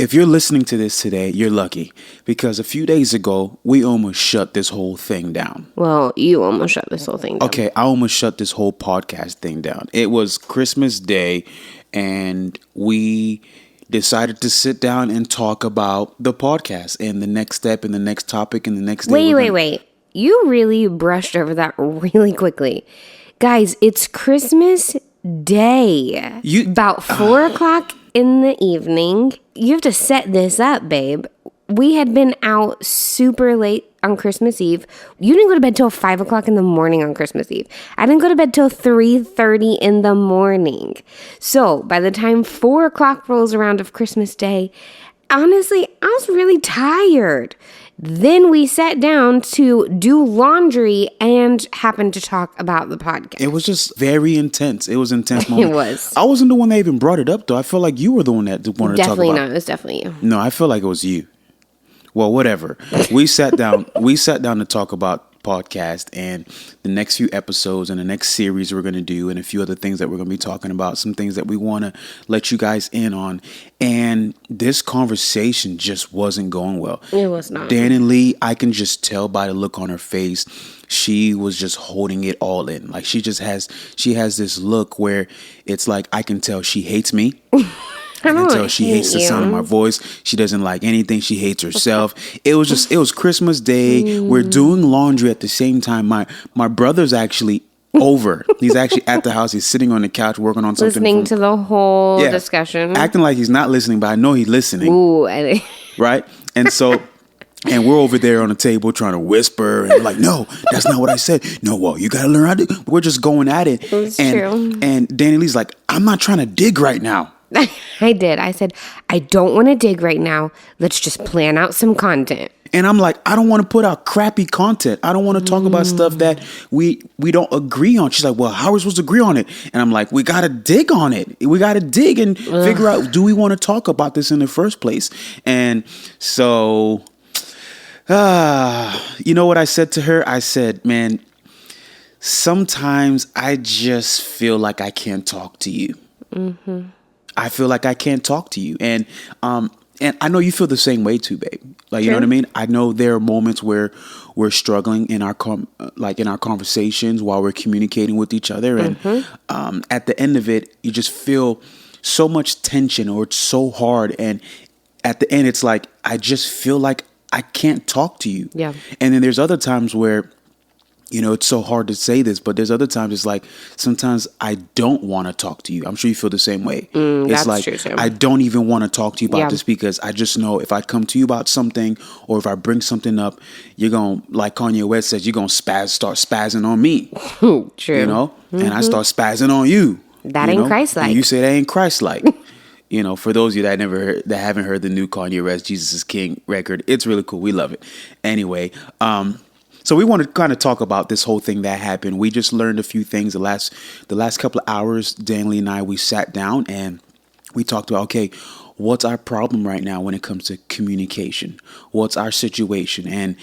If you're listening to this today, you're lucky because a few days ago, we almost shut this whole thing down. Well, you almost shut this whole thing down. Okay, I almost shut this whole podcast thing down. It was Christmas Day, and we decided to sit down and talk about the podcast and the next step and the next topic and the next day. Wait. You really brushed over that really quickly. Guys, it's Christmas Day. About 4 o'clock in the evening. You have to set this up, babe. We had been out super late on Christmas Eve. You didn't go to bed till 5 o'clock in the morning on Christmas Eve. I didn't go to bed till 3:30 in the morning. So by the time 4 o'clock rolls around of Christmas Day, honestly, I was really tired. Then we sat down to do laundry and happened to talk about the podcast. It was just very intense. It was an intense moment. It was. I wasn't the one that even brought it up, though. I feel like you were the one that wanted to talk about it. Definitely not. It was definitely you. No, I feel like it was you. Well, whatever. We sat down to talk about podcast and the next few episodes and the next series we're going to do and a few other things that we're going to be talking about, some things that we want to let you guys in on. And this conversation just wasn't going well. It was not. Danilee, I can just tell by the look on her face, she was just holding it all in. Like she has this look where it's like, I can tell she hates me. I can tell she hates the sound of my voice. She doesn't like anything. She hates herself. It was Christmas Day. We're doing laundry at the same time. My brother's actually over. He's actually at the house. He's sitting on the couch working on something. Listening to the whole discussion. Acting like he's not listening, but I know he's listening. Ooh. Right? And so... And we're over there on the table trying to whisper and like, no, that's not what I said. No, well, you got to learn how to. We're just going at it. It's true. And Danilee's like, I'm not trying to dig right now. I did. I said, I don't want to dig right now. Let's just plan out some content. And I'm like, I don't want to put out crappy content. I don't want to talk about stuff that we don't agree on. She's like, well, how are we supposed to agree on it? And I'm like, we got to dig on it. We got to dig and figure out, do we want to talk about this in the first place? And so... you know what I said to her? I said, man, sometimes I just feel like I can't talk to you. Mm-hmm. I feel like I can't talk to you. And I know you feel the same way too, babe. Like, you know what I mean? I know there are moments where we're struggling in our in our conversations while we're communicating with each other. And at the end of it, you just feel so much tension or it's so hard. And at the end, it's like, I just feel like I can't talk to you. Yeah. And then there's other times where, you know, it's so hard to say this, but there's other times it's like, sometimes I don't want to talk to you. I'm sure you feel the same way. It's that's like, true too. I don't even want to talk to you about this because I just know if I come to you about something or if I bring something up, you're going to, like Kanye West says, you're going to start spazzing on me. True. You know? And I start spazzing on you. That ain't Christ-like. And you say that ain't Christ-like. You know, for those of you that haven't heard the new Kanye West Jesus is King record, it's really cool. We love it. Anyway, so we want to kind of talk about this whole thing that happened. We just learned a few things the last couple of hours. Danilee and I, we sat down and we talked about, okay, what's our problem right now when it comes to communication? What's our situation? And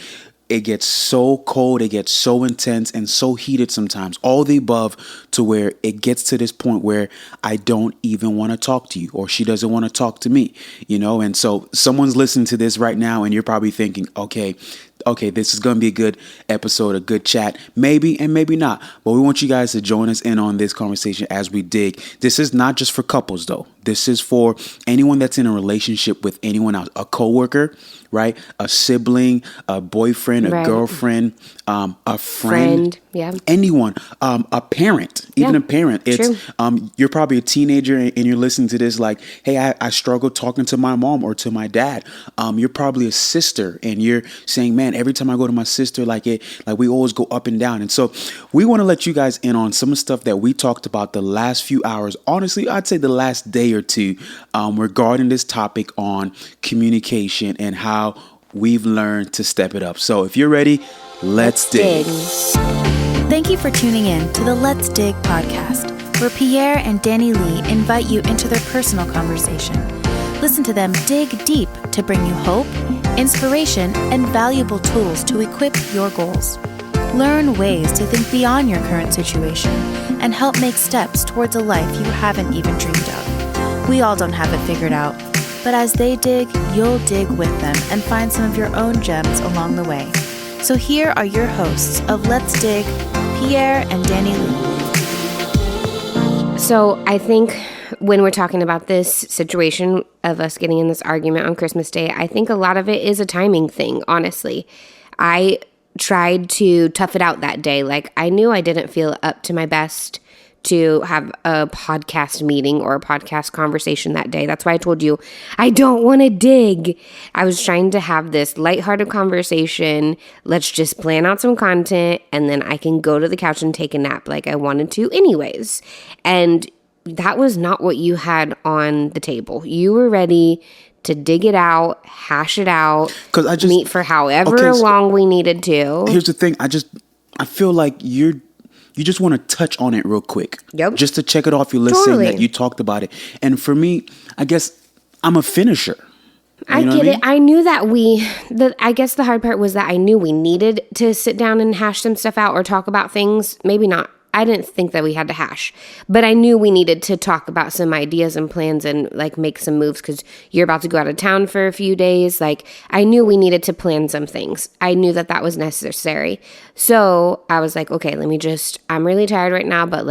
it gets so cold, it gets so intense and so heated sometimes, all the above, to where it gets to this point where I don't even want to talk to you or she doesn't want to talk to me, you know? And so someone's listening to this right now and you're probably thinking, okay, this is going to be a good episode, a good chat, maybe and maybe not. But we want you guys to join us in on this conversation as we dig. This is not just for couples, though. This is for anyone that's in a relationship with anyone else, a coworker, right? A sibling, a boyfriend, a girlfriend, a friend, anyone, a parent, even a parent. It's you're probably a teenager and you're listening to this like, hey, I struggle talking to my mom or to my dad. You're probably a sister and you're saying, man, every time I go to my sister, like we always go up and down. And so we want to let you guys in on some of the stuff that we talked about the last few hours. Honestly, I'd say the last day or two regarding this topic on communication and how we've learned to step it up. So if you're ready, let's dig. Thank you for tuning in to the Let's Dig podcast, where Pierre and Danilee invite you into their personal conversation. Listen to them dig deep to bring you hope, inspiration, and valuable tools to equip your goals. Learn ways to think beyond your current situation and help make steps towards a life you haven't even dreamed of. We all don't have it figured out, But as they dig, you'll dig with them and find some of your own gems along the way. So here are your hosts of Let's Dig, Pierre and Danilee. So I think when we're talking about this situation of us getting in this argument on Christmas Day, I think a lot of it is a timing thing, honestly. I tried to tough it out that day. Like, I knew I didn't feel up to my best to have a podcast meeting or a podcast conversation that day. That's why I told you, I don't want to dig. I was trying to have this lighthearted conversation. Let's just plan out some content and then I can go to the couch and take a nap like I wanted to anyways. And that was not what you had on the table. You were ready to dig it out, hash it out, meet for however long we needed to. Here's the thing. I feel like you just want to touch on it real quick. Yep. Just to check it off your list, saying that you talked about it. And for me, I guess I'm a finisher. I get it. I knew that I guess the hard part was that I knew we needed to sit down and hash some stuff out or talk about things. Maybe not. I didn't think that we had to hash, but I knew we needed to talk about some ideas and plans and like make some moves because you're about to go out of town for a few days. Like, I knew we needed to plan some things. I knew that was necessary. So I was like, okay, I'm really tired right now, but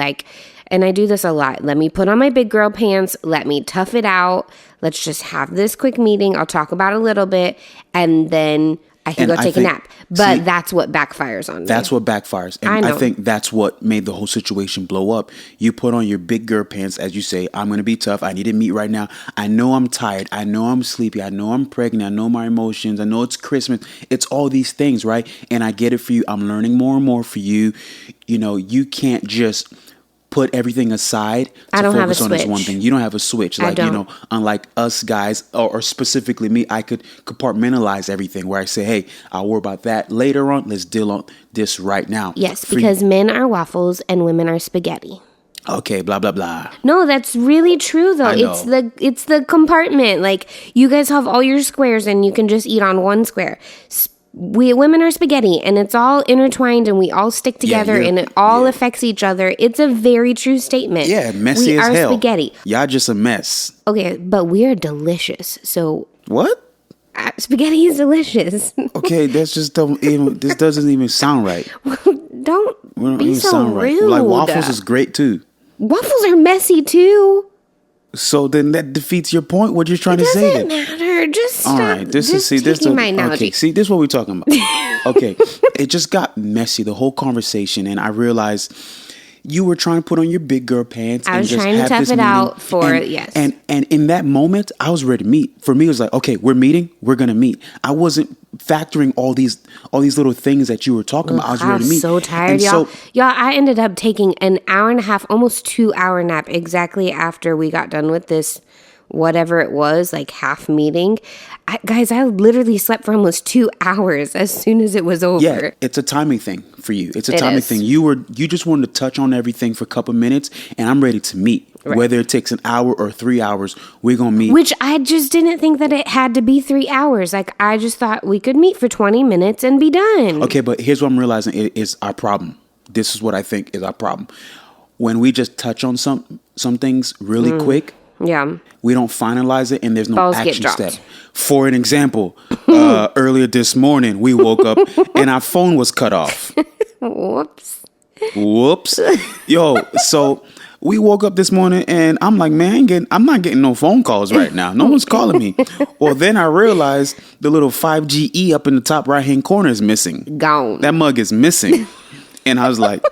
and I do this a lot. Let me put on my big girl pants. Let me tough it out. Let's just have this quick meeting. I'll talk about it a little bit and then I can go take a nap. But that's what backfires on me. That's what backfires. And I think that's what made the whole situation blow up. You put on your big girl pants, as you say, I'm going to be tough. I need to meet right now. I know I'm tired. I know I'm sleepy. I know I'm pregnant. I know my emotions. I know it's Christmas. It's all these things, right? And I get it for you. I'm learning more and more for you. You know, you can't just put everything aside to focus on this one thing. You don't have a switch. Like, you know, unlike us guys, or specifically me, I could compartmentalize everything where I say, hey, I'll worry about that later on. Let's deal on this right now. Yes, because men are waffles and women are spaghetti. Okay, blah, blah, blah. No, that's really true, though. It's the compartment. Like, you guys have all your squares and you can just eat on one square. We women are spaghetti and it's all intertwined and we all stick together and it all affects each other. It's a very true statement. Yeah, messy as hell. We are spaghetti. Y'all just a mess. Okay, but we are delicious. So what? Spaghetti is delicious. Okay, that's just this doesn't even sound right. Don't be so rude. Like, waffles is great too. Waffles are messy too. So then that defeats your point. What you're trying to say? It doesn't matter. Just stop. All right. This is my analogy. Okay. See, this is what we're talking about. Okay. It just got messy, the whole conversation, and I realized you were trying to put on your big girl pants. I was trying to tough it out And in that moment, I was ready to meet. For me, it was like, okay, we're meeting. We're gonna meet. I wasn't factoring all these little things that you were talking about. I was ready to meet. So tired, y'all. I ended up taking an hour and a half, almost 2 hour nap exactly after we got done with this, whatever it was, like half meeting. Guys, I literally slept for almost 2 hours as soon as it was over. Yeah, it's a timing thing for you. It's a timing thing. You just wanted to touch on everything for a couple minutes, and I'm ready to meet. Right. Whether it takes an hour or 3 hours, we're going to meet. Which I just didn't think that it had to be 3 hours. Like, I just thought we could meet for 20 minutes and be done. Okay, but here's what I'm realizing is our problem. This is what I think is our problem. When we just touch on some things really quick, we don't finalize it, and there's no action step. For an example, earlier this morning, we woke up and our phone was cut off. Whoops. Yo, so we woke up this morning and I'm like, man, I'm not getting no phone calls right now. No one's calling me. Well, then I realized the little 5GE up in the top right-hand corner is missing. Gone. That mug is missing. And I was like,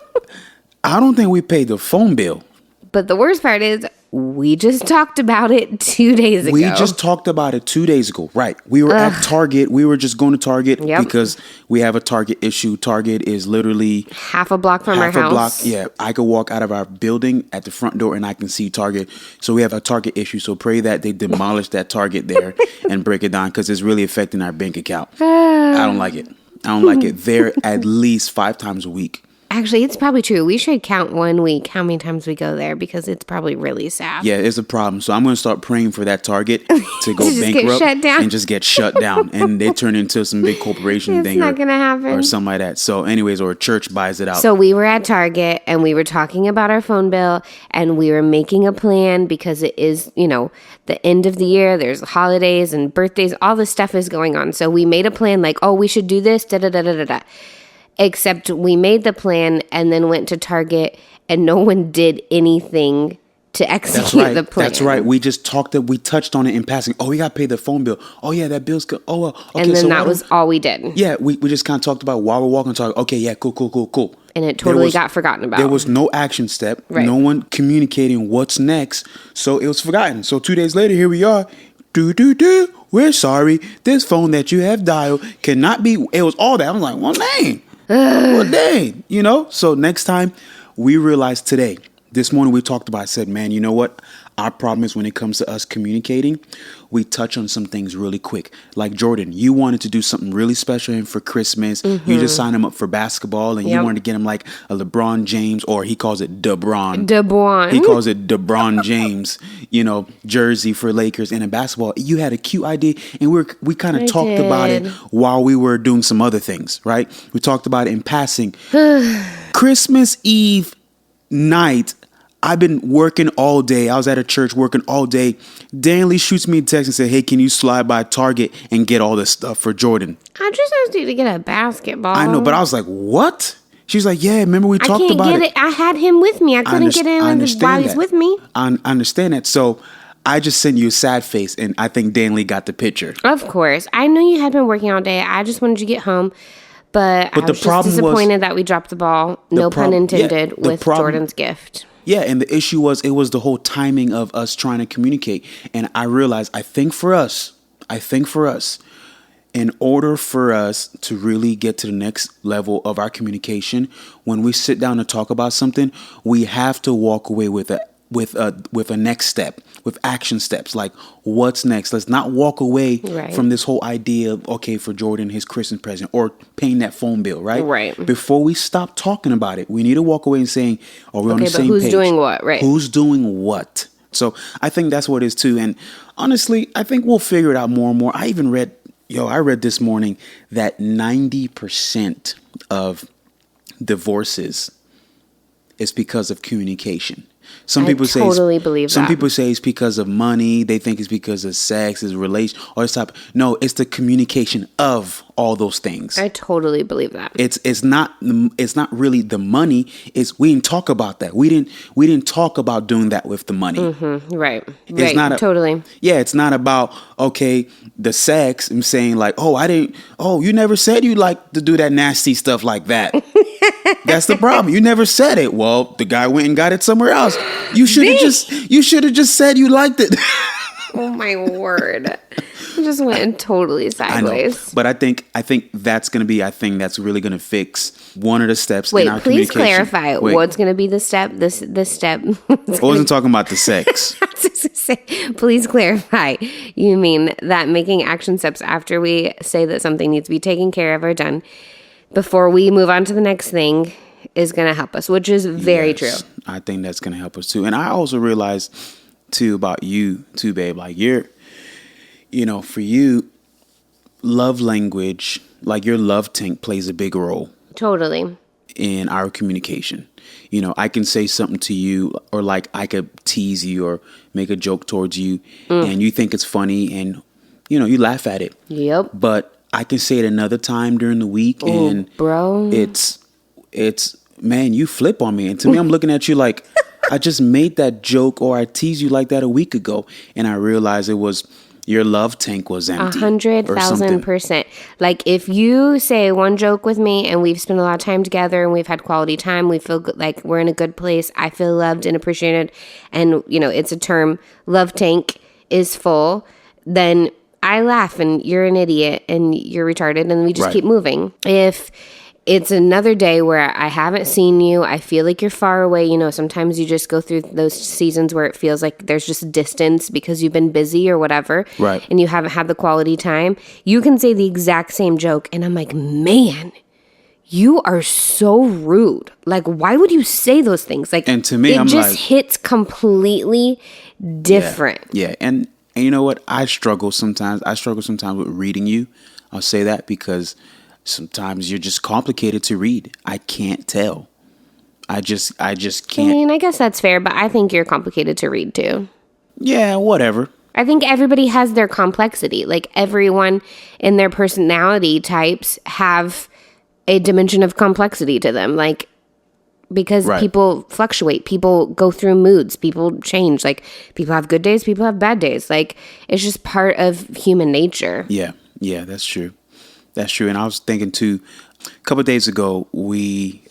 I don't think we paid the phone bill. But the worst part is, we just talked about it 2 days ago. We just talked about it 2 days ago. Right. We were at Target. We were just going to Target because we have a Target issue. Target is literally half a block from our house. Block. Yeah. I could walk out of our building at the front door and I can see Target. So we have a Target issue. So pray that they demolish that Target there and break it down because it's really affecting our bank account. I don't like it. They're at least 5 times a week. Actually, it's probably true. We should count 1 week how many times we go there because it's probably really sad. Yeah, it's a problem. So I'm going to start praying for that Target to go just bankrupt get shut down. and just get shut down. And they turn into some big corporation It's thing not going to happen. or something like that. So anyways, or a church buys it out. So we were at Target and we were talking about our phone bill and we were making a plan because it is, the end of the year. There's holidays and birthdays. All this stuff is going on. So we made a plan like, oh, we should do this, da-da-da-da-da-da. Except we made the plan and then went to Target and no one did anything to execute the plan. That's right. We just we touched on it in passing. Oh, we got to pay the phone bill. Oh, yeah, that bill's good. Oh, well, okay. And then that was all we did. Yeah, we just kind of talked about while we're walking, talking. Okay, yeah, cool. And it totally got forgotten about. There was no action step. Right. No one communicating what's next. So it was forgotten. So 2 days later, here we are. We're sorry. This phone that you have dialed cannot be. It was all that. I was like, well, dang. Well, dang. So next time we realized today, this morning we talked about, I said, man, you know what? Our problem is when it comes to us communicating, we touch on some things really quick. Like Jordan, you wanted to do something really special for Christmas. Mm-hmm. You just signed him up for basketball and you wanted to get him like a LeBron James, or he calls it DeBron. He calls it DeBron James, jersey for Lakers and in basketball. You had a cute idea and we kind of talked about it while we were doing some other things, right? We talked about it in passing. Christmas Eve night, I've been working all day. I was at a church working all day. Danilee shoots me a text and said, hey, can you slide by Target and get all this stuff for Jordan? I just asked you to get a basketball. I know, but I was like, what? She's like, yeah, remember we talked about it. I can't get it. I had him with me. I couldn't get in while he's with me. I understand that. So I just sent you a sad face, and I think Danilee got the picture. Of course. I know you had been working all day. I just wanted you to get home. But I was just disappointed that we dropped the ball, no pun intended, with Jordan's gift. Yeah, and the issue was it was the whole timing of us trying to communicate. And I realized, I think for us, in order for us to really get to the next level of our communication, when we sit down to talk about something, we have to walk away with a next step, with action steps, like what's next. Let's not walk away from this whole idea of, okay, for Jordan, his Christmas present or paying that phone bill, right? Right. Before we stop talking about it, we need to walk away and saying, are we on the same page? Who's doing what, right? Who's doing what? So I think that's what it is too. And honestly, I think we'll figure it out more and more. I read this morning that 90% of divorces is because of communication. Some people believe some that. people say it's because of money. They think it's because of sex, is relation, all this type. No, it's the communication of all those things. I totally believe that. It's not really the money. We didn't talk about that. We didn't talk about doing that with the money. Mm-hmm. Right. It's not totally. Yeah, it's not about the sex and saying like, you never said you like to do that nasty stuff like that. That's the problem. You never said it. Well, the guy went and got it somewhere else. You should have just said you liked it. Oh my word. It just went totally sideways. I know, but I think that's going to be, that's really going to fix one of the steps in our communication. Wait, please clarify. What's going to be the step? This step. I wasn't talking about the sex. Please clarify. You mean that making action steps after we say that something needs to be taken care of or done before we move on to the next thing is going to help us, which is very true. I think that's going to help us too. And I also realized too about you too, babe, like for you, love language, like your love tank plays a big role. Totally. In our communication. I can say something to you, or like I could tease you or make a joke towards you and you think it's funny and, you laugh at it. Yep. But I can say it another time during the week and bro, it's man, you flip on me. And to me, I'm looking at you like I just made that joke or I teased you like that a week ago. And I realized it was your love tank was empty. 100,000%. Like if you say one joke with me and we've spent a lot of time together and we've had quality time, we feel like we're in a good place. I feel loved and appreciated. And, it's a term, love tank is full. Then I laugh and you're an idiot and you're retarded and we just keep moving. If it's another day where I haven't seen you, I feel like you're far away. Sometimes you just go through those seasons where it feels like there's just distance because you've been busy or whatever. Right. And you haven't had the quality time. You can say the exact same joke and I'm like, man, you are so rude. Like, why would you say those things? Like, and to me, it I'm just like, hits completely different. Yeah. And you know what? I struggle sometimes with reading you. I'll say that because sometimes you're just complicated to read. I can't tell. I just can't. I mean, I guess that's fair, but I think you're complicated to read too. Yeah, whatever. I think everybody has their complexity. Like, everyone in their personality types have a dimension of complexity to them. Like, because people fluctuate, people go through moods, people change. Like, people have good days, people have bad days. Like, it's just part of human nature. Yeah, that's true. That's true. And I was thinking too, a couple of days ago, we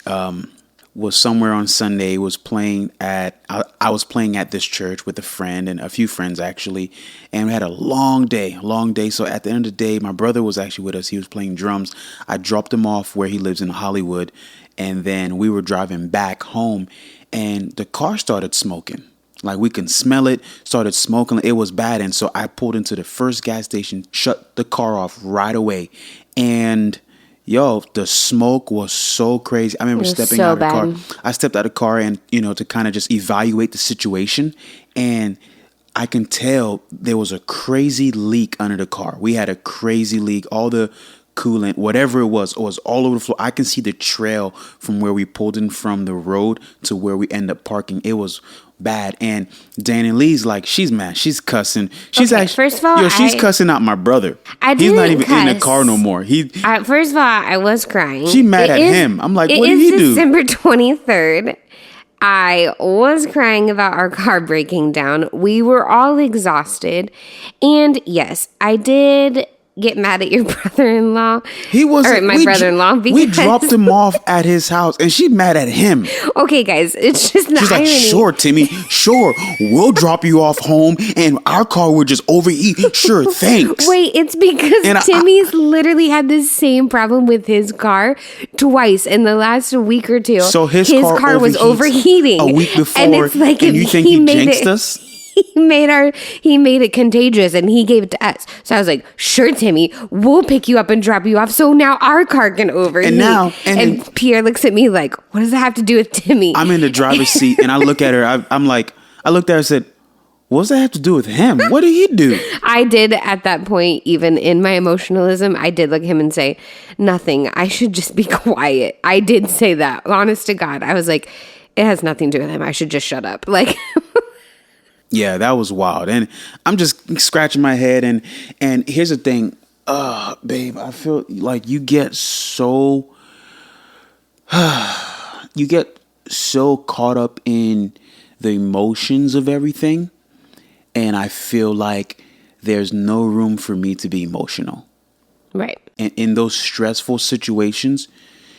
was somewhere on Sunday, I was playing at this church with a friend and a few friends actually, and we had a long day. So at the end of the day, my brother was actually with us. He was playing drums. I dropped him off where he lives in Hollywood, and then we were driving back home, and the car started smoking. Like, we can smell it, started smoking. It was bad. And so I pulled into the first gas station, shut the car off right away. And yo, the smoke was so crazy. I remember stepping out of the car. I stepped out of the car and, to kind of just evaluate the situation. And I can tell there was a crazy leak under the car. We had a crazy leak. All the coolant, whatever it was all over the floor. I can see the trail from where we pulled in from the road to where we end up parking. It was bad. And Danilee's like, she's mad. She's cussing. She's actually, first of all, she's cussing out my brother. He's not even in the car no more. First of all, I was crying. She mad at him. I'm like, what did he do? It is December 23rd. I was crying about our car breaking down. We were all exhausted. And yes, I did get mad at your brother-in-law. He was my brother-in-law. We dropped him off at his house, and she's mad at him. Okay, guys, it's just not. She's like, sure, Timmy, sure, we'll drop you off home, and our car will just overheat. Sure, thanks. Wait, it's because Timmy's literally had the same problem with his car twice in the last week or two. So his car was overheating a week before, and it's like, and you think he jinxed us? He made it contagious and he gave it to us. So I was like, sure, Timmy, we'll pick you up and drop you off. So now our car can overheat. And Pierre looks at me like, what does that have to do with Timmy? I'm in the driver's seat and I look at her. I looked at her and said, what does that have to do with him? What did he do? I did at that point, even in my emotionalism, I did look at him and say, nothing. I should just be quiet. I did say that. Honest to God. I was like, it has nothing to do with him. I should just shut up. Like... Yeah, that was wild. And I'm just scratching my head. And here's the thing. Babe, I feel like you get so caught up in the emotions of everything. And I feel like there's no room for me to be emotional. Right. And in those stressful situations,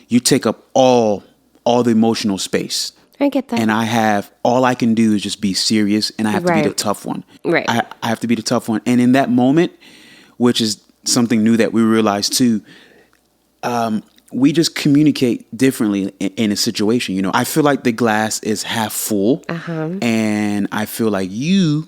you take up all the emotional space. I get that. And all I can do is just be serious, and I have to be the tough one. Right. I have to be the tough one. And in that moment, which is something new that we realized too, we just communicate differently in a situation. I feel like the glass is half full, and I feel like the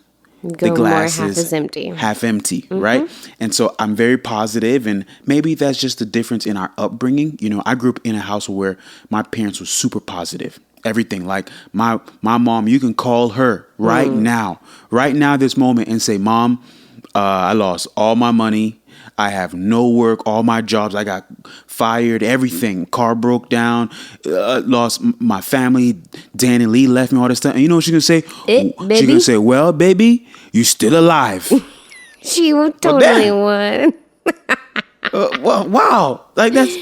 glass is empty. Half empty, right? And so I'm very positive, and maybe that's just the difference in our upbringing. I grew up in a household where my parents were super positive. Everything, like my mom, you can call her right now, this moment, and say, Mom, I lost all my money. I have no work, all my jobs. I got fired, everything. Car broke down, lost my family. Danilee left me, all this stuff. And you know what she's going to say? She's going to say, well, baby, you still alive. She totally would. Well, wow. Like that's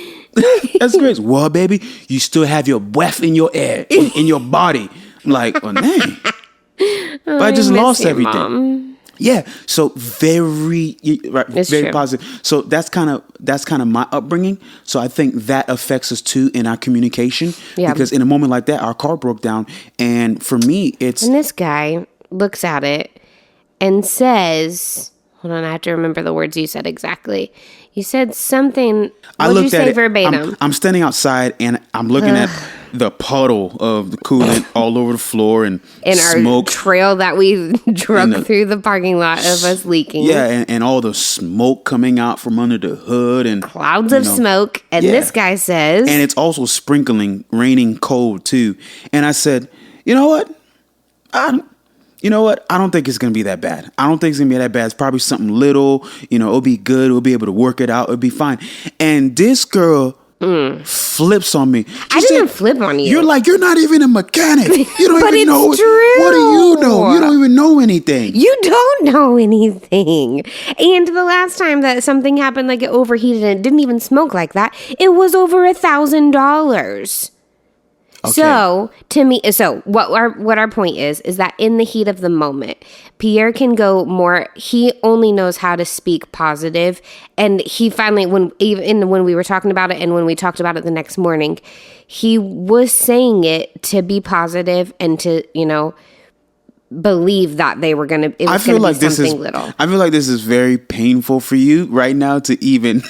great. Well, baby, you still have your breath in your air, in your body. I'm like, oh, dang. But I just lost everything. Mom. Yeah. So very positive. So that's kind of my upbringing. So I think that affects us too in our communication. Yeah. Because in a moment like that, our car broke down. And for me, and this guy looks at it and says, hold on, I have to remember the words you said exactly. You said something. What did you say verbatim? I'm standing outside and I'm looking at the puddle of the coolant all over the floor and smoke. Our trail that we drove through the parking lot of us leaking. Yeah, and all the smoke coming out from under the hood and clouds of smoke. And this guy says, and it's also sprinkling, raining cold too. And I said, you know what? I don't think it's going to be that bad. I don't think it's going to be that bad. It's probably something little, it'll be good. We'll be able to work it out. It'll be fine. And this girl flips on me. I didn't flip on you. You're not even a mechanic. You don't but even know. It's true. What do you know? You don't even know anything. You don't know anything. And the last time that something happened, like it overheated and it didn't even smoke like that, it was over $1,000. Okay. So to me, what our point is that in the heat of the moment, Pierre can go more. He only knows how to speak positive, and he finally, when we were talking about it, and when we talked about it the next morning, he was saying it to be positive and to believe that they were gonna. It was gonna be something little. I feel like this is very painful for you right now to even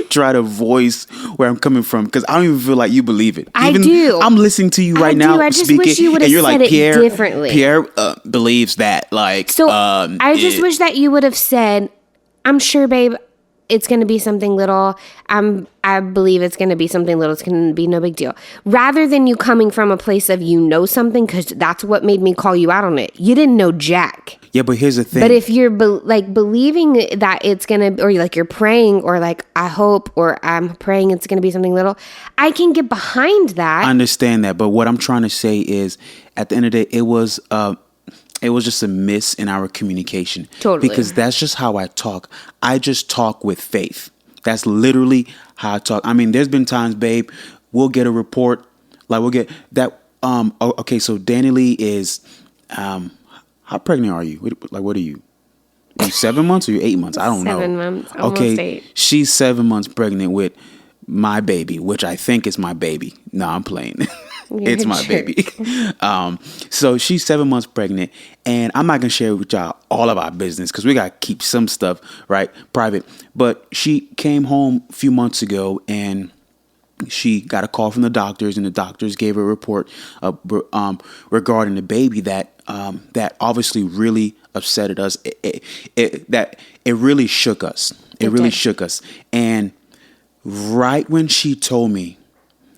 try to voice where I'm coming from, because I don't even feel like you believe it. I do. I'm listening to you right now. I just wish you would have said it differently. Pierre believes that. I just wish that you would have said, "I'm sure, babe, it's going to be something little. I believe it's going to be something little. It's going to be no big deal." Rather than you coming from a place of something, because that's what made me call you out on it. You didn't know jack. Yeah, but here's the thing. But if you're believing that it's going to, or you're praying, or I hope, or I'm praying it's going to be something little, I can get behind that. I understand that. But what I'm trying to say is, at the end of the day, it was just a miss in our communication. Totally. Because that's just how I talk. I just talk with faith. That's literally how I talk. I mean, there's been times, babe, we'll get a report. We'll get that. Okay, so Danilee is, how pregnant are you? What are you? Are you 7 months or you 8 months? I don't know. 7 months, almost 8. She's 7 months pregnant with my baby, which I think is my baby. No, I'm playing. It's my baby. So she's 7 months pregnant, and I'm not going to share with y'all all of our business because we got to keep some stuff, private. But she came home a few months ago, and she got a call from the doctors, and the doctors gave her a report regarding the baby that obviously really upset us. That it really shook us. It really shook us. And right when she told me,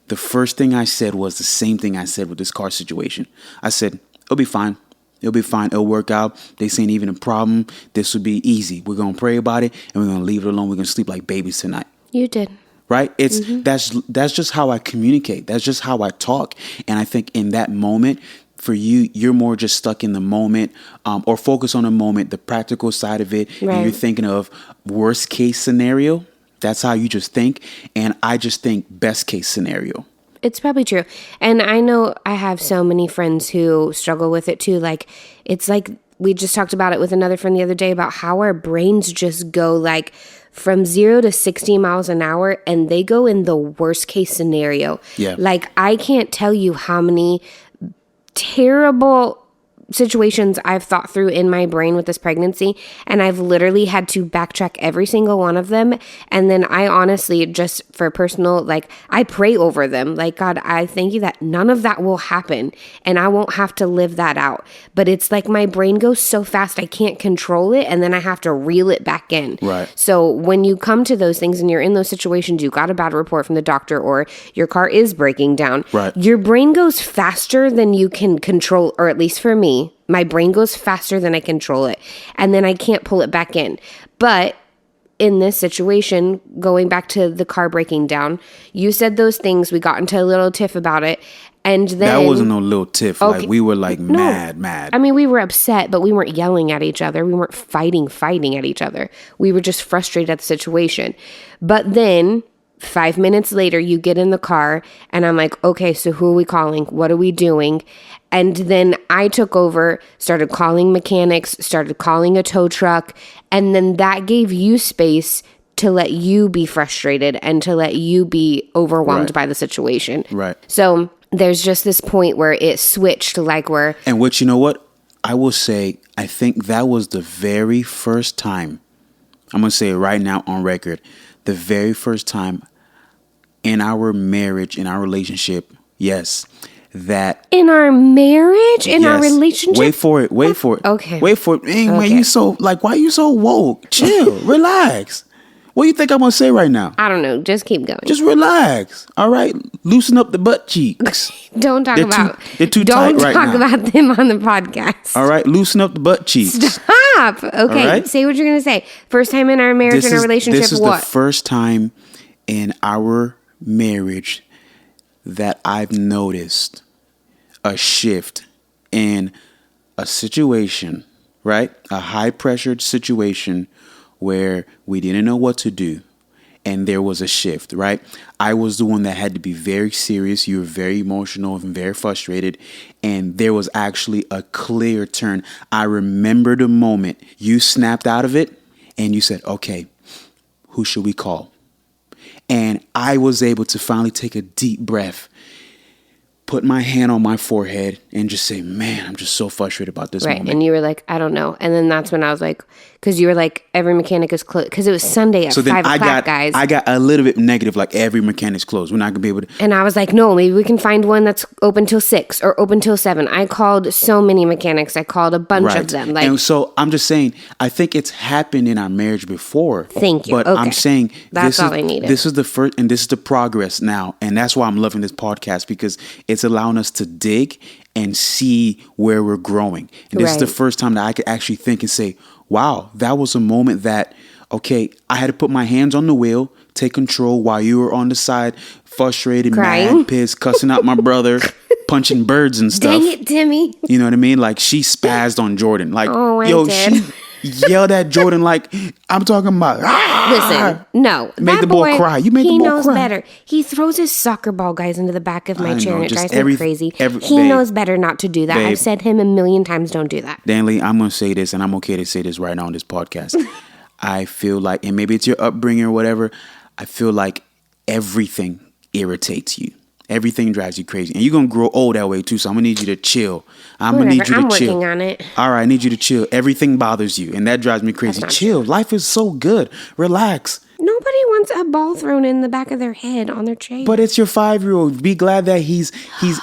the first thing I said was the same thing I said with this car situation. I said, it'll be fine. It'll be fine. It'll work out. This ain't even a problem. This will be easy. We're going to pray about it, and we're going to leave it alone. We're going to sleep like babies tonight. You did. Right? That's just how I communicate. That's just how I talk. And I think in that moment, for you, you're more just stuck in the moment, or focus on the moment, the practical side of it. Right. And you're thinking of worst case scenario. That's how you just think. And I just think best case scenario. It's probably true. And I know I have so many friends who struggle with it too. It's like we just talked about it with another friend the other day about how our brains just go from 0 to 60 miles an hour, and they go in the worst case scenario. Yeah. I can't tell you how many terrible situations I've thought through in my brain with this pregnancy, and I've literally had to backtrack every single one of them. And then I honestly, just for personal, I pray over them. God, I thank you that none of that will happen and I won't have to live that out. But it's my brain goes so fast I can't control it, and then I have to reel it back in. Right. So when you come to those things and you're in those situations, you got a bad report from the doctor, or your car is breaking down. Right. Your brain goes faster than you can control, or at least for me, my brain goes faster than I control it, and then I can't pull it back in. But in this situation, going back to the car breaking down, you said those things. We got into a little tiff about it, and then that wasn't no little tiff. Okay. We were mad. I mean, we were upset, but we weren't yelling at each other. We weren't fighting at each other. We were just frustrated at the situation. But then 5 minutes later, you get in the car, and I'm like, okay, so who are we calling? What are we doing? And then I took over, started calling mechanics, started calling a tow truck, and then that gave you space to let you be frustrated and to let you be overwhelmed by the situation. Right. So there's just this point where it switched where... And you know what? I will say, I think that was the very first time, I'm going to say it right now on record, the very first time in our marriage, in our relationship, Yes. That in our marriage, in our relationship. Wait for it. Okay. Wait for it. Man, okay. You so why are you so woke? Chill, relax. What do you think I'm gonna say right now? I don't know. Just keep going. Just relax. All right, loosen up the butt cheeks. Don't talk about. They're too tight right now. Don't talk about them on the podcast. All right, loosen up the butt cheeks. Stop. Okay, right? Say what you're gonna say. First time in our marriage and our relationship. This is the first time in our marriage that I've noticed a shift in a situation, right? A high-pressured situation where we didn't know what to do, and there was a shift, right? I was the one that had to be very serious. You were very emotional and very frustrated, and there was actually a clear turn. I remember the moment you snapped out of it, and you said, okay, who should we call? And I was able to finally take a deep breath, put my hand on my forehead, and just say, man, I'm just so frustrated about this moment. And you were like, I don't know. And then that's when I was like, because you were like, every mechanic is closed. Because it was Sunday at 5 o'clock, guys. I got a little bit negative, like every mechanic's closed. We're not going to be able to. And I was like, no, maybe we can find one that's open till 6 or open till 7. I called so many mechanics. I called a bunch of them. And so I'm just saying, I think it's happened in our marriage before. Thank you. But I'm saying that's all I needed. This is the first, and this is the progress now. And that's why I'm loving this podcast, because it's allowing us to dig and see where we're growing. And this is the first time that I could actually think and say, wow, that was a moment that, okay, I had to put my hands on the wheel, take control while you were on the side, frustrated, crying, mad, pissed, cussing out my brother, punching birds and stuff. Dang it, Timmy. You know what I mean? Like, she spazzed on Jordan. Like, she yelled at Jordan like, I'm talking about. Listen, no. Made the boy cry. You made the boy cry. He knows better. He throws his soccer ball, guys, into the back of my chair, and it drives me crazy. He babe, knows better not to do that. Babe, I've said him a million times, don't do that. Danilee, I'm going to say this, and I'm okay to say this right now on this podcast. I feel like, and maybe it's your upbringing or whatever, I feel like everything irritates you. Everything drives you crazy. And you're going to grow old that way too, so I'm going to need you to chill. I'm going to need you to chill. I'm working on it. All right, I need you to chill. Everything bothers you, and that drives me crazy. Chill. True. Life is so good. Relax. Nobody wants a ball thrown in the back of their head on their chair. But it's your 5-year-old. Be glad that he's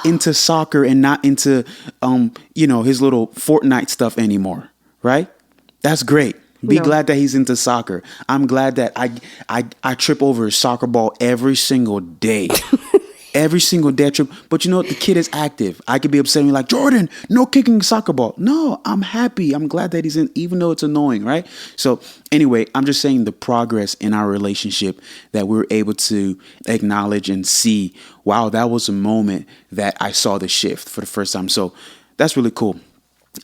into soccer and not into his little Fortnite stuff anymore, right? That's great. Be glad that he's into soccer. I'm glad that I trip over a soccer ball every single day. Every single day trip. But you know what? The kid is active. I could be upset and be like, Jordan, no kicking soccer ball. No, I'm happy. I'm glad that he's in, even though it's annoying, right? So anyway, I'm just saying the progress in our relationship that we were able to acknowledge and see, wow, that was a moment that I saw the shift for the first time. So that's really cool.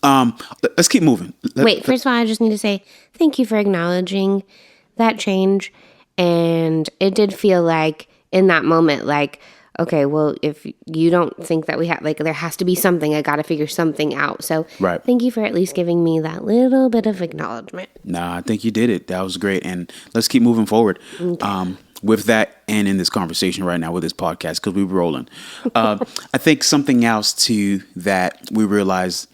Let's keep moving. Wait, first of all, I just need to say thank you for acknowledging that change. And it did feel like in that moment, like, okay, well, if you don't think that we have, like, there has to be something, I got to figure something out. So thank you for at least giving me that little bit of acknowledgement. Nah, I think you did it. That was great. And let's keep moving forward with that and in this conversation right now with this podcast, because we're rolling. I think something else too that we realized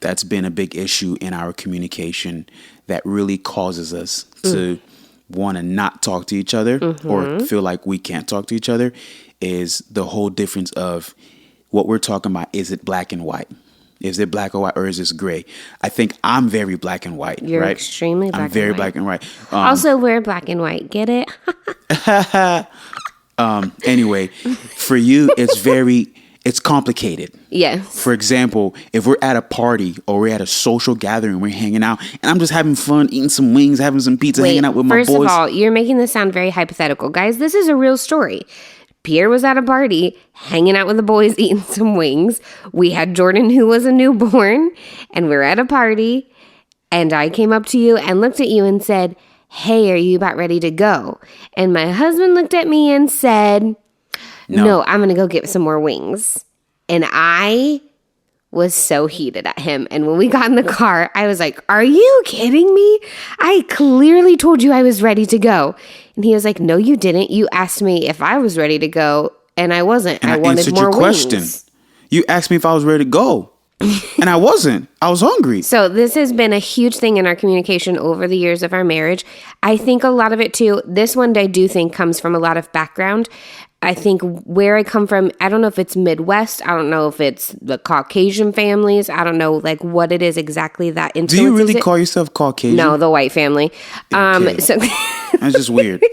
that's been a big issue in our communication that really causes us to want to not talk to each other or feel like we can't talk to each other is the whole difference of what we're talking about. Is it black and white? Is it black or white, or is this gray? I think I'm very black and white. You're right? Extremely black and white. I'm very black and white. Also, we're black and white. Get it? Anyway, for you, it's complicated. Yes. For example, if we're at a party or we're at a social gathering, we're hanging out, and I'm just having fun, eating some wings, having some pizza, hanging out with my boys. First of all, you're making this sound very hypothetical. Guys, this is a real story. Pierre was at a party, hanging out with the boys, eating some wings. We had Jordan, who was a newborn, and we were at a party, and I came up to you and looked at you and said, hey, are you about ready to go? And my husband looked at me and said, no, I'm going to go get some more wings. And I was so heated at him. And when we got in the car, I was like, are you kidding me? I clearly told you I was ready to go. And he was like, no, you didn't. You asked me if I was ready to go, and I wasn't. And I wanted answered more your question. wings. You asked me if I was ready to go. And I wasn't. I was hungry. So this has been a huge thing in our communication over the years of our marriage. I think a lot of it too, this one I do think comes from a lot of background. I think where I come from, I don't know if it's Midwest. I don't know if it's the Caucasian families. I don't know like what it is exactly that influences. Do you really it. call yourself Caucasian? No, the white family. Okay. So that's just weird.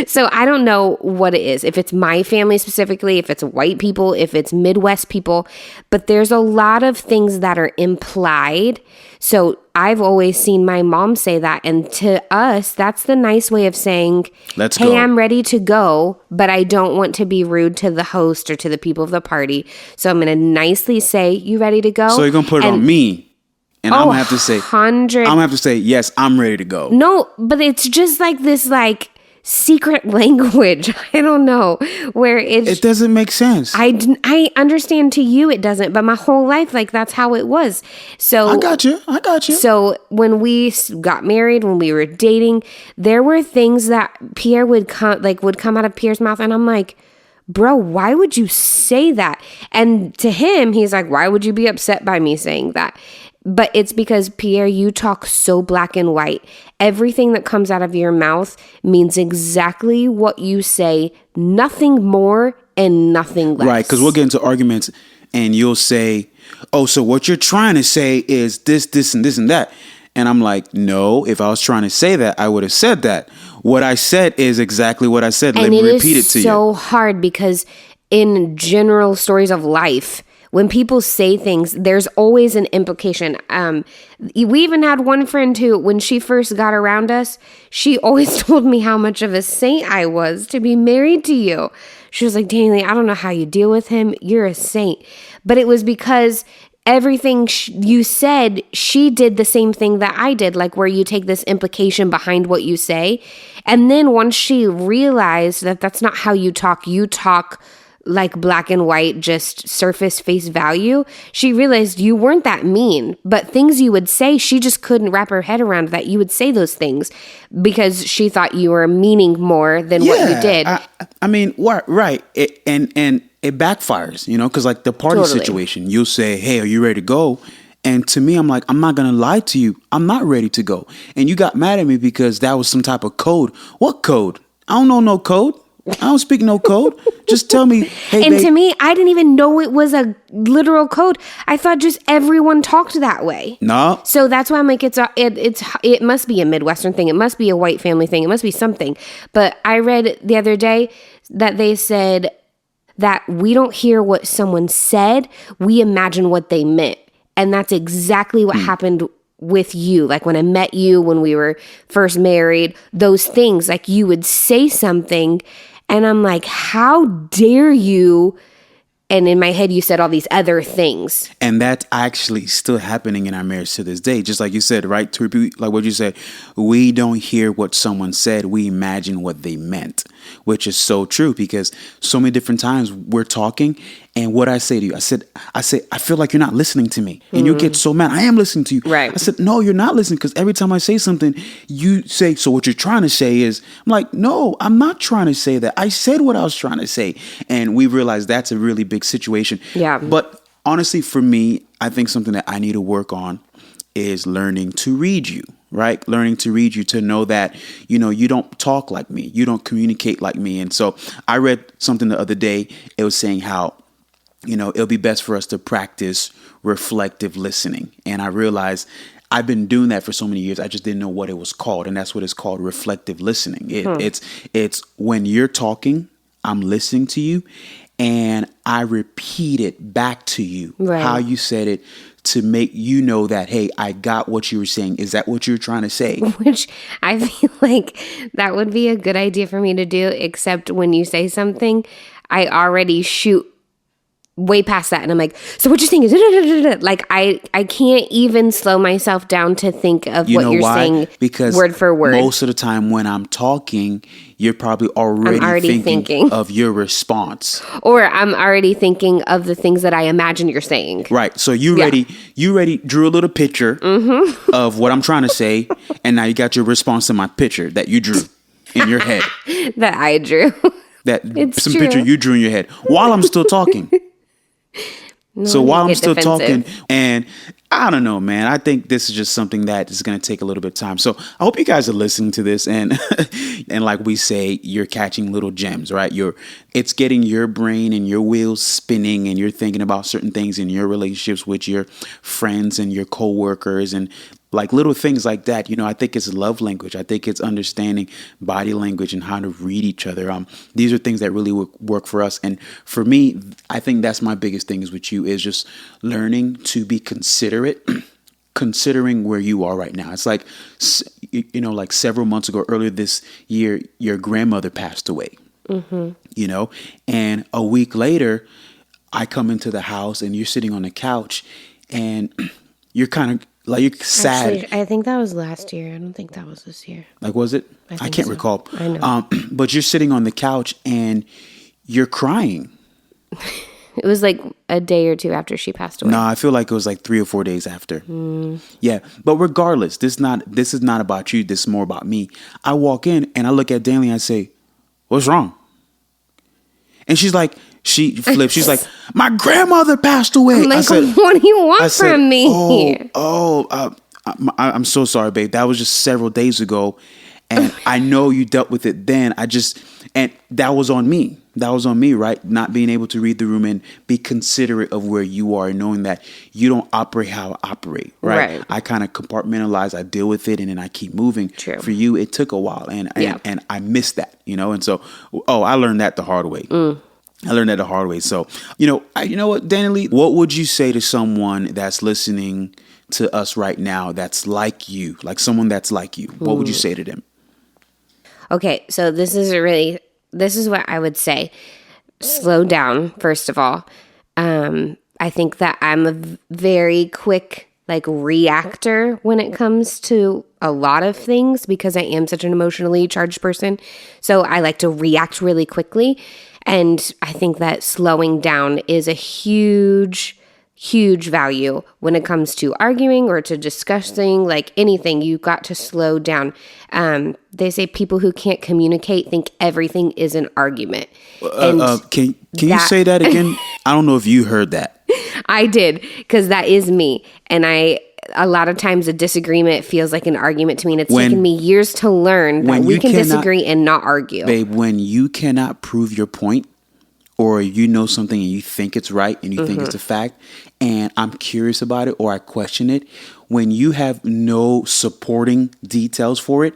So I don't know what it is. If it's my family specifically, if it's white people, if it's Midwest people, but there's a lot of things that are implied. So I've always seen my mom say that. And to us, that's the nice way of saying, let's hey, go. I'm ready to go, but I don't want to be rude to the host or to the people of the party. So I'm going to nicely say, you ready to go? So you're going to put it on me. And I'm going to have to say, I'm going to have to say, yes, I'm ready to go. No, but it's just like this, like, secret language. I don't know where it doesn't make sense. I understand to you it doesn't, but my whole life, like, that's how it was. So I got you. So when we got married, when we were dating, there were things that Pierre would come out of Pierre's mouth, and I'm like, bro, why would you say that? And to him, he's like, why would you be upset by me saying that? But it's because, Pierre, you talk so black and white. Everything that comes out of your mouth means exactly what you say, nothing more and nothing less. Right, because we'll get into arguments and you'll say, oh, so what you're trying to say is this, and this, and that. And I'm like, no, if I was trying to say that, I would have said that. What I said is exactly what I said. Let me repeat it to you. And it is so hard because in general stories of life, when people say things, there's always an implication. We even had one friend who, when she first got around us, she always told me how much of a saint I was to be married to you. She was like, Danilee, I don't know how you deal with him. You're a saint. But it was because everything you said, she did the same thing that I did, like where you take this implication behind what you say. And then once she realized that that's not how you talk like black and white, just surface face value, she realized you weren't that mean, but things you would say, she just couldn't wrap her head around that you would say those things because she thought you were meaning more than what you did. I mean, right. And it backfires, because like the party situation, you'll say, hey, are you ready to go? And to me, I'm like, I'm not going to lie to you. I'm not ready to go. And you got mad at me because that was some type of code. What code? I don't know no code. I don't speak no code. Just tell me, hey, and babe. To me, I didn't even know it was a literal code. I thought just everyone talked that way. No. So that's why I'm like, it must be a Midwestern thing. It must be a white family thing. It must be something. But I read the other day that they said that we don't hear what someone said. We imagine what they meant. And that's exactly what happened with you. Like when I met you, when we were first married, those things, like you would say something and I'm like, how dare you? And in my head, you said all these other things. And that's actually still happening in our marriage to this day. Just like you said, right? To repeat, like what you said, we don't hear what someone said. We imagine what they meant, which is so true because so many different times we're talking and what I say to you, I say, I feel like you're not listening to me. And you get so mad. I am listening to you. Right. I said, no, you're not listening because every time I say something, you say, so what you're trying to say is, I'm like, no, I'm not trying to say that. I said what I was trying to say. And we realized that's a really big situation. Yeah. But honestly, for me, I think something that I need to work on is learning to read you, right? Learning to read you, to know that, you don't talk like me. You don't communicate like me. And so I read something the other day. It was saying how, it'll be best for us to practice reflective listening. And I realized I've been doing that for so many years. I just didn't know what it was called. And that's what it's called, reflective listening. It's when you're talking, I'm listening to you and I repeat it back to you, how you said it, to make you know that, hey, I got what you were saying. Is that what you're trying to say? Which I feel like that would be a good idea for me to do, except when you say something, I already shoot way past that. And I'm like, so what you're saying is, like, I can't even slow myself down to think of what you're saying because word for word. Most of the time when I'm talking, you're probably already thinking of your response. Or I'm already thinking of the things that I imagine you're saying. Right. So you drew a little picture of what I'm trying to say. And now you got your response to my picture that you drew in your head. That I drew. Picture you drew in your head while I'm still talking. So while I'm still talking, and I don't know, man. I think this is just something that is going to take a little bit of time. So I hope you guys are listening to this, and and like we say, you're catching little gems, right? It's getting your brain and your wheels spinning, and you're thinking about certain things in your relationships with your friends and your coworkers, and like little things like that. I think it's love language. I think it's understanding body language and how to read each other. These are things that really work for us. And for me, I think that's my biggest thing is with you is just learning to be considerate, considering where you are right now. It's like, like several months ago, earlier this year, your grandmother passed away, and a week later, I come into the house and you're sitting on the couch and you're kind of, like, you're sad. Actually, I think that was last year. I don't think that was this year. Like, was it? I can't recall. I know. But you're sitting on the couch and you're crying. It was like a day or two after she passed away. No, I feel like it was like 3 or 4 days after. Yeah. But regardless, this is not about you. This is more about me. I walk in and I look at Danilee and I say, "What's wrong?" And she's like, she flips. She's like, "My grandmother passed away." I'm like, I said, "What do you want from me?" I'm so sorry, babe. That was just several days ago. And I know you dealt with it then. And that was on me. That was on me, right? Not being able to read the room and be considerate of where you are and knowing that you don't operate how I operate, right? I kind of compartmentalize, I deal with it, and then I keep moving. True. For you, it took a while, and I missed that, And so, I learned that the hard way. I learned that the hard way. So, you know what, Danilee, what would you say to someone that's listening to us right now that's like you, like someone that's like you? What would you say to them? Okay, so this is what I would say. Slow down, first of all. I think that I'm a very quick reactor when it comes to a lot of things because I am such an emotionally charged person. So I like to react really quickly. And I think that slowing down is a huge value when it comes to arguing or to discussing anything. You got to slow down. They say people who can't communicate think everything is an argument. Can you say that again? I don't know if you heard that. I did, because that is me. And a lot of times a disagreement feels like an argument to me. And it's taken me years to learn that we can disagree and not argue. Babe, when you cannot prove your point, or you know something and you think it's right and you think it's a fact, and I'm curious about it or I question it, when you have no supporting details for it,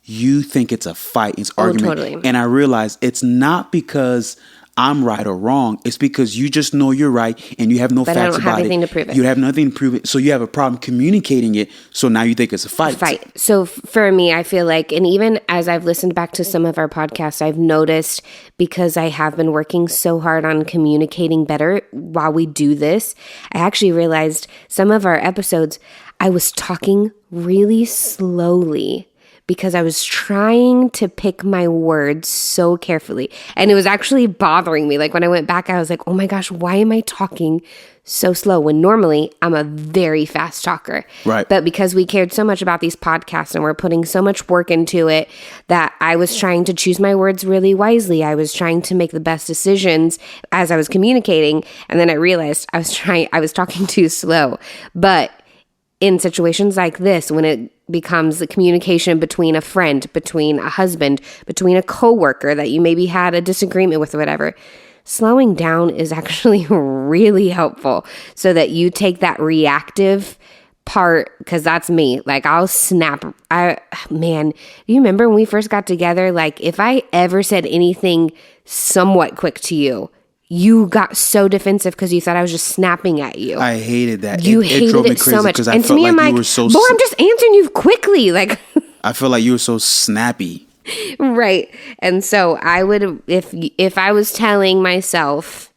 you think it's a fight, it's argument. Totally. And I realize it's not because I'm right or wrong. It's because you just know you're right and you have no facts about it. But I don't have anything to prove it. You have nothing to prove it. So you have a problem communicating it. So now you think it's a fight. So for me, I feel like, and even as I've listened back to some of our podcasts, I've noticed, because I have been working so hard on communicating better while we do this, I actually realized some of our episodes, I was talking really slowly because I was trying to pick my words so carefully. And it was actually bothering me. When I went back, I was like, oh my gosh, why am I talking so slow when normally I'm a very fast talker? Right. But because we cared so much about these podcasts and we're putting so much work into it, that I was trying to choose my words really wisely. I was trying to make the best decisions as I was communicating. And then I realized I was talking too slow. But in situations like this, when it becomes the communication between a friend, between a husband, between a coworker that you maybe had a disagreement with or whatever, slowing down is actually really helpful so that you take that reactive part, because that's me. I'll snap. Man, you remember when we first got together? If I ever said anything somewhat quick to you, you got so defensive because you thought I was just snapping at you. I hated that. You hated it so much. And to me, I'm like, boy, I'm just answering you quickly. I feel like you were so snappy. Right. And so I would, if I was telling myself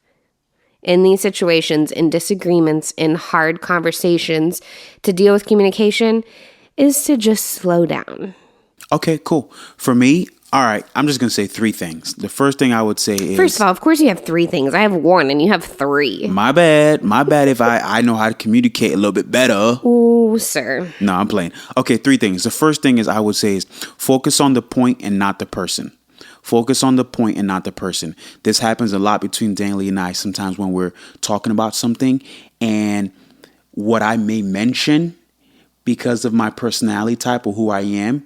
in these situations, in disagreements, in hard conversations, to deal with communication, is to just slow down. Okay, cool. For me, all right, I'm just going to say 3 things. The first thing I would say is... First of all, of course you have 3 things. I have 1 and you have 3. My bad if I know how to communicate a little bit better. Ooh, sir. No, I'm playing. Okay, 3 things. The first thing is I would say is focus on the point and not the person. Focus on the point and not the person. This happens a lot between Danilee and I sometimes when we're talking about something and what I may mention because of my personality type or who I am,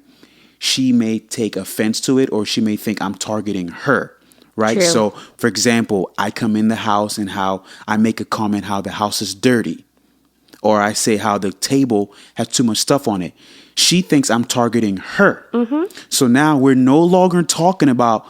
she may take offense to it, or she may think I'm targeting her. Right. True. So, for example, I come in the house and how I make a comment how the house is dirty, or I say how the table has too much stuff on it. She thinks I'm targeting her. So now we're no longer talking about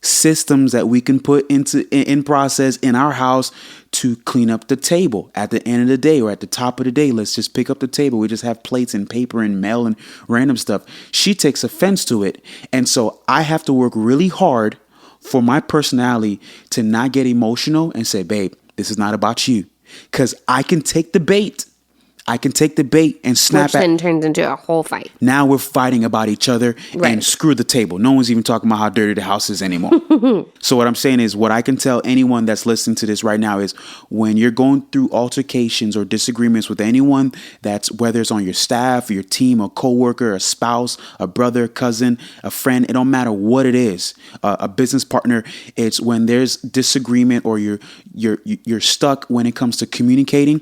systems that we can put in process in our house to clean up the table at the end of the day or at the top of the day. Let's just pick up the table. We just have plates and paper and mail and random stuff. She takes offense to it. And so I have to work really hard for my personality to not get emotional and say, babe, this is not about you. Because I can take the bait. And snap Which then turns into a whole fight. Now we're fighting about each other and screw the table. No one's even talking about how dirty the house is anymore. So what I'm saying is, what I can tell anyone that's listening to this right now is, when you're going through altercations or disagreements with anyone, that's whether it's on your staff, your team, a coworker, a spouse, a brother, cousin, a friend, it don't matter what it is, a business partner. It's when there's disagreement or you're stuck when it comes to communicating.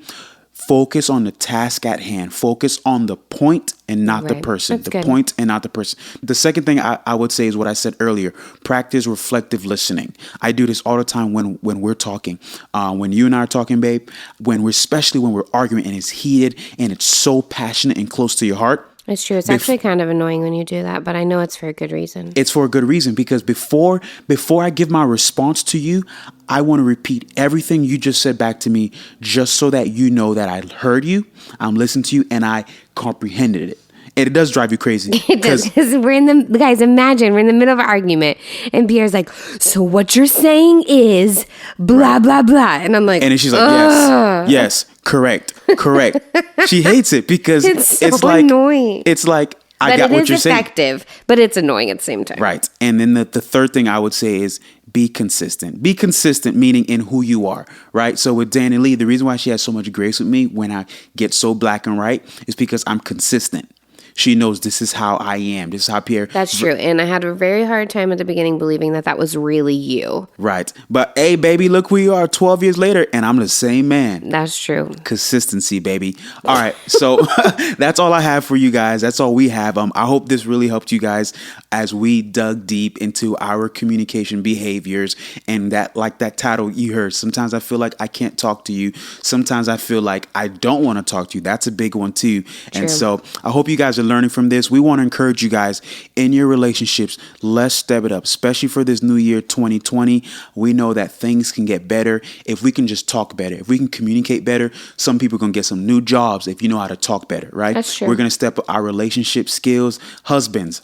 Focus on the task at hand. Focus on the point and not the person. That's good. Point and not the person. The second thing I would say is what I said earlier. Practice reflective listening. I do this all the time when we're talking. When you and I are talking, babe, especially when we're arguing and it's heated and it's so passionate and close to your heart. It's true. It's actually kind of annoying when you do that, but I know it's for a good reason. It's for a good reason, because before I give my response to you, I want to repeat everything you just said back to me, just so that you know that I heard you, I'm listening to you, and I comprehended it. And it does drive you crazy. It does. Because guys, imagine we're in the middle of an argument and Pierre's like, so what you're saying is blah, blah, blah. And I'm like, and then she's like, yes, correct. She hates it because it's like annoying. It's like, I got what you're saying. But it is effective, but it's annoying at the same time. Right. And then the third thing I would say is be consistent. Be consistent, meaning in who you are, right? So with Danilee, the reason why she has so much grace with me when I get so black and right is because I'm consistent. She knows this is how I am. This is how Pierre. That's true. And I had a very hard time at the beginning believing that was really you. Right. But hey, baby, look who you are 12 years later, and I'm the same man. That's true. Consistency, baby. All right. So that's all I have for you guys. That's all we have. I hope this really helped you guys as we dug deep into our communication behaviors, and that, like that title you heard, sometimes I feel like I can't talk to you. Sometimes I feel like I don't want to talk to you. That's a big one too. True. And so I hope you guys are learning from this. We want to encourage you guys in your relationships. Let's step it up, especially for this new year 2020. We know that things can get better if we can just talk better. If we can communicate better, some people can get some new jobs if you know how to talk better, right? That's true. We're going to step up our relationship skills. Husbands,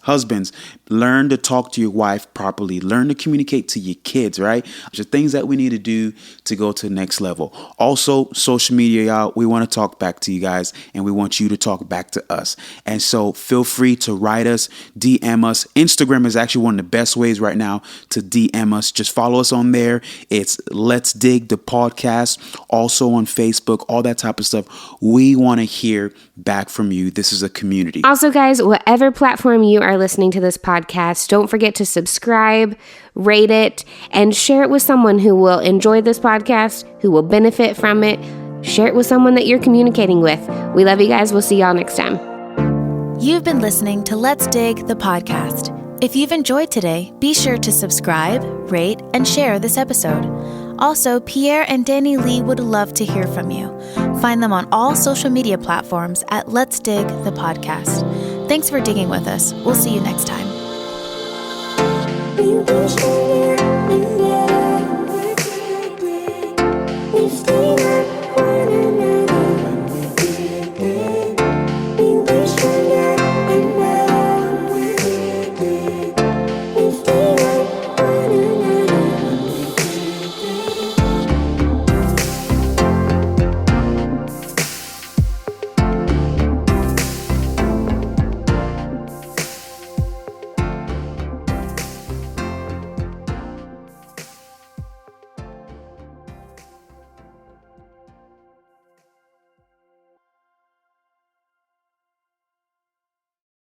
learn to talk to your wife properly. Learn to communicate to your kids, right? There's things that we need to do to go to the next level. Also, social media, y'all, we want to talk back to you guys, and we want you to talk back to us. And so feel free to write us, DM us. Instagram is actually one of the best ways right now to DM us. Just follow us on there. It's Let's Dig the Podcast. Also on Facebook, all that type of stuff. We want to hear back from you. This is a community. Also, guys, whatever platform you are listening to this podcast, don't forget to subscribe, rate it, and share it with someone who will enjoy this podcast, who will benefit from it. Share it with someone that you're communicating with. We love you guys. We'll see y'all next time. You've been listening to Let's Dig the Podcast. If you've enjoyed today, be sure to subscribe, rate, and share this episode. Also, Pierre and Danilee would love to hear from you. Find them on all social media platforms at Let's Dig the Podcast. Thanks for digging with us. We'll see you next time.